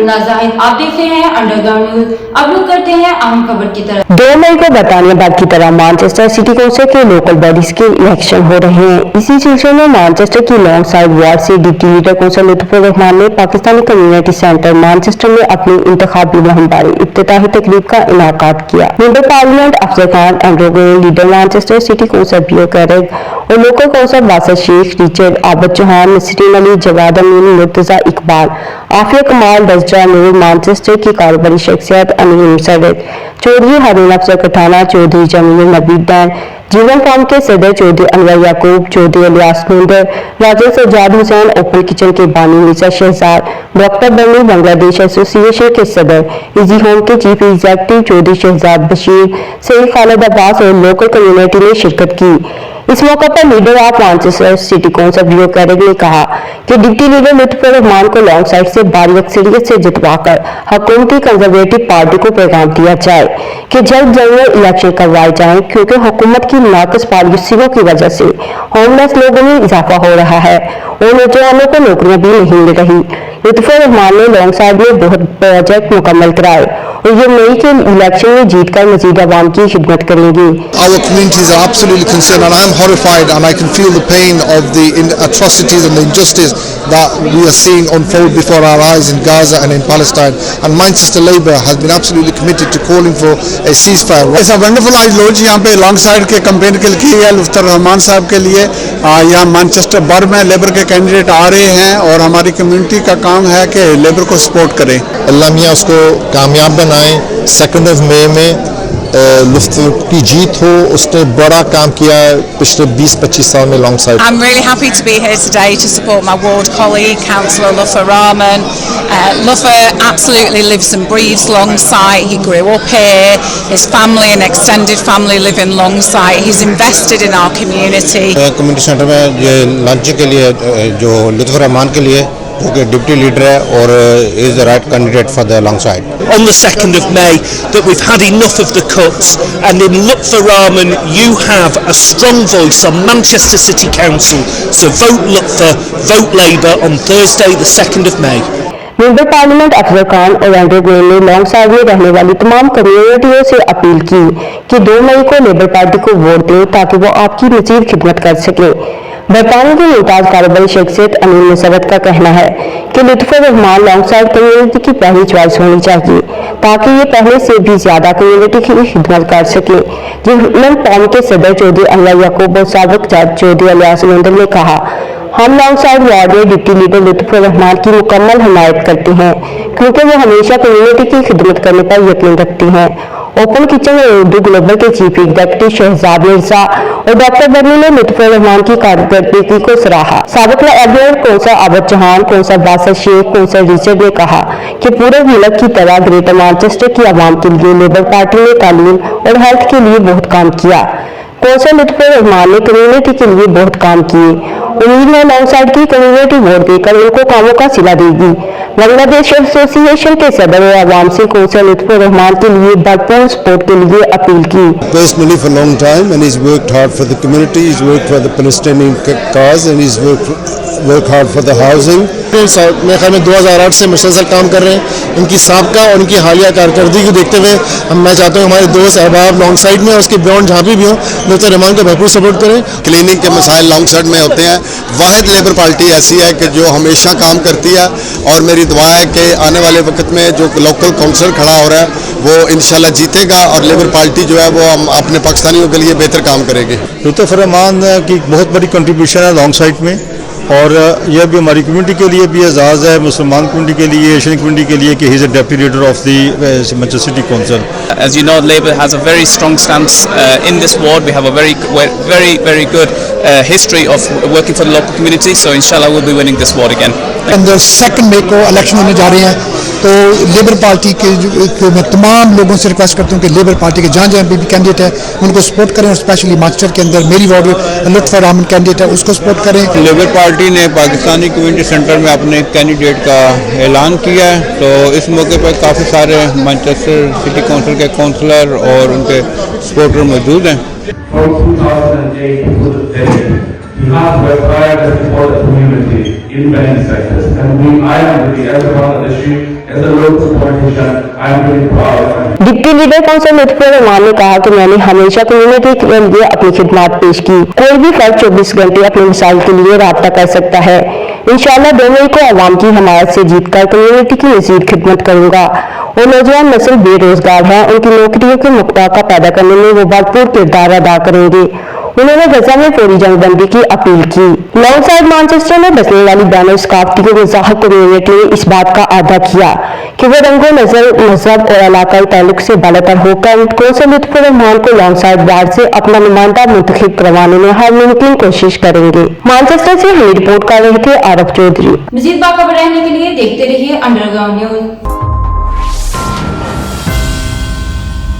मुन्ना जाहिद। आप देख रहे हैं अंडरग्राउंड न्यूज। अब लोग करते हैं अहम खबर की तरफ। 2 मई को बर्तानियाबाद की तरह मैनचेस्टर सिटी काउंसिल के लोकल बॉडीज के इलेक्शन हो रहे हैं। इसी सिलसिले में मैनचेस्टर की लॉन्ग साइड वार्ड से deputy leader council Lutfur Rahman ने पाकिस्तानी कम्युनिटी सेंटर मैनचेस्टर में अपनी इंतखाबी मुहिम बारे इफ्तिताही तकरीब का इनाकाद किया। मेंबर पार्लियामेंट अफजल खान, एंड्रोगोन लीडर मैनचेस्टर सिटी काउंसिल पियो कैरेग और local council Basat Sheikh, Richard, Abid Chauhan, Nasreen Ali, Jawad Amin, Murtaza Iqbal, Afia Kamal, दर्जा नूर, मैनचेस्टर की कारोबारी शख्सियत अमीर मुसर्रत, चौधरी हारून अफजल कठाना, चौधरी जमील नबी दैन, जीवन फार्म के सदर चौधरी अनवर याकूब, चौधरी इलियास मुंदर, राजा सज्जाद हुसैन, ओपन किचन के बानी मिर्जा शहजाद, डॉक्टर बनी बांग्लादेश एसोसिएशन के सदर, इजी होम के चीफ एग्जीक्यूटिव चौधरी शहजाद बशीर, सईद खालिद अब्बास और लोकल कम्युनिटी ने शिरकत की। इस मौके पर leader of Manchester city Council पियो कैरेग ने कहा कि डिप्टी लीडर लुत्फुर रहमान को लॉन्ग साइड से भारी अक्सरियत से जितवाकर हुकूमती कंजर्वेटिव पार्टी को पैगाम दिया जाए कि जल्द जनरल इलेक्शन करवाए जाएं, क्योंकि हुकूमत की नाकस पॉलिसियों की वजह से होमलेस लोगों में इजाफा हो रहा है और नौजवानों को नौकरियां भी नहीं मिल रही। लुत्फुर रहमान ने लॉन्ग साइड में बहुत प्रोजेक्ट मुकम्मल कराए और ये मई के इलेक्शन में जीतकर मजीद आवाम की खिदमत करेंगे। Our communities are absolutely concerned, and I am horrified, and I can feel the pain of the atrocities and the injustice that we are seeing unfold before our eyes in Gaza and in Palestine. And Manchester Labour has been absolutely committed to calling for a ceasefire. It's a wonderful आज लोग यहाँ पे long side के campaign के लिए है लुत्फुर रहमान साहब के लिए। यहाँ मैनचेस्टर बर में लेबर के कैंडिडेट आ रहे हैं और हमारी कम्युनिटी का काम है कि लेबर को सपोर्ट करें। अल्लाह मियाँ उसको कामयाब बनाए। 2 मई में लुत्फुर की जीत हो। उसने बड़ा काम किया है पिछले 20-25 साल में long side. I'm really happy to be here today to support my ward colleague, Councillor Lutfur Rahman. Lutfur absolutely lives and breathes Longside. He grew up here. His family and extended family live in Longside. He's invested in our community. Community centre में ये lunch के लिए जो लुत्फुर रहमान के लिए जो कि deputy leader है और is the right candidate for the long side. On the 2nd of May, that we've had enough of the cuts, and in Lutfur Rahman you have a strong voice on Manchester City Council, so vote Lutfur, vote Labour on Thursday the 2nd of May. Member parliament Afzal Khan और एंड्रोगोन ने long side में रहने वाली तमाम कम्युनिटियों से appeal की कि 2 मई को लेबर पार्टी को वोट दें ताकि वो आपकी मजीद खिदमत कर सके। बरतानिया की मुमताज कारोबारी शख्सियत अमीर मुसर्रत का कहना है कि Lutfur Rahman long side community की पहली चॉइस होनी चाहिए ताकि ये पहले से भी ज्यादा कम्युनिटी की खिदमत कर सके। जीवन फार्म के सदर चौधरी अनवर याकूब और साबिक जज चौधरी इलियास मुंदर ने कहा, हम लॉन्ग साइड वार्ड में डिप्टी लीडर लुत्फुर रहमान की मुकम्मल हिमायत करते हैं क्योंकि वो हमेशा कम्युनिटी की खिदमत करने पर यकीन रखती हैं। ओपन किचन और उर्दू ग्लोबल के चीफ एग्जीक्यूटिव शहजाद मिर्जा और डॉक्टर बनी ने लुत्फुर रहमान की कारकर्दगी को सराहा। साबिक admiral council Abid Chauhan, council Basat Sheikh, council Richard ने कहा कि पूरे मुल्क की तरह ग्रेटर मैनचेस्टर की आवाम के लिए लेबर पार्टी ने तालीम और हेल्थ के लिए बहुत काम किया। कौंसल लुत्फुर रहमान ने कम्युनिटी के लिए बहुत काम किए। उम्मीद है लॉन्ग साइड की कम्युनिटी वोट देकर उनको कामों का सिला देगी। बांग्लादेश एसोसिएशन के सदर और आवाम से कौंसल लुत्फुर रहमान के लिए भरपूर सपोर्ट के लिए अपील की। Personally for a long time, and he's worked hard for the community. He's worked for the Palestinian cause, and he's worked hard for the housing. मेरे ख्याल में 2008 से मुसलसल काम कर रहे हैं। इनकी साबका और इनकी हालिया कारकर्दगी को देखते हुए मैं चाहता हूँ हमारे दोस्त अहबाब लॉन्ग साइड में और उसके बियॉन्ड जहाँ भी हो लुत्फुर रहमान को भरपूर सपोर्ट करें। क्लीनिंग के मसाइल लॉन्ग साइड में होते हैं। वाहिद लेबर पार्टी ऐसी है कि जो हमेशा काम करती है और मेरी दुआ है कि आने वाले वक्त में जो लोकल काउंसिल खड़ा हो रहा है वो इंशाल्लाह जीतेगा और लेबर पार्टी जो है वो अपने पाकिस्तानियों के लिए बेहतर काम करेगी। लुत्फुर रहमान की बहुत बड़ी कंट्रीब्यूशन है लॉन्ग साइड में और यह भी हमारी कम्युनिटी के लिए भी एजाज़ है, मुसलमान कम्युनिटी के लिए, एशियन कम्युनिटी के लिए कि he is a deputy leader of the Manchester city council. As you know, Labour has a very strong stance in this ward. We have a very good history of working for the local community. So inshallah we'll be winning this ward again. And the 2 मई को election होने जा रहे हैं तो labour party के मैं तमाम लोगों से रिक्वेस्ट करता हूँ कि लेबर पार्टी के जहाँ जहाँ भी कैंडिडेट है उनको सपोर्ट करें और स्पेशली मैनचेस्टर के अंदर मेरी वार्ड लुत्फुर रहमान कैंडिडेट है उसको सपोर्ट करें। लेबर पार्टी ने पाकिस्तानी कम्युनिटी सेंटर में अपने कैंडिडेट का ऐलान किया है तो इस मौके पर काफ़ी सारे मैनचेस्टर सिटी काउंसिल के काउंसलर और उनके सपोर्टर मौजूद हैं। He has worked hard to support the community in many sectors, and I am with the elder Bangladeshi as a local politician, I am very proud. Deputy leader council Lutfur Rahman ने कहा कि मैंने हमेशा community के लिए अपनी खिदमत पेश की। कोई भी फर्द 24 घंटे अपने मिसाइल के लिए राब्ता कर सकता है। इंशाअल्लाह 2 मई को आवाम की हमायत से जीतकर कम्युनिटी की मजीद खिदमत करूंगा। और नौजवान नस्ल बेरोजगार है, उनकी नौकरियों के मौका पैदा करने में वो भरपूर किरदार अदा करेंगे। उन्होंने गजा में फौरी जंगबंदी की अपील की। लॉन्ग साइड मैनचेस्टर में बसने वाली बैनर स्काफ्टी के मुजाहिर कम्युनिटी ने इस बात का अदा किया कि वो रंगो नजर मजहब और इलाकाई ताल्लुक से बालातर होकर कौंसल लुत्फुर रहमान को लॉन्ग साइड वार्ड से अपना नुमाइंदा मुंतखब करवाने में हर मुमकिन कोशिश करेंगे। मैनचेस्टर से हमें रिपोर्ट कर रहे थे आरफ चौधरी। मजीद बाखबर रहने के लिए देखते रहिए अंडरग्राउंड न्यूज।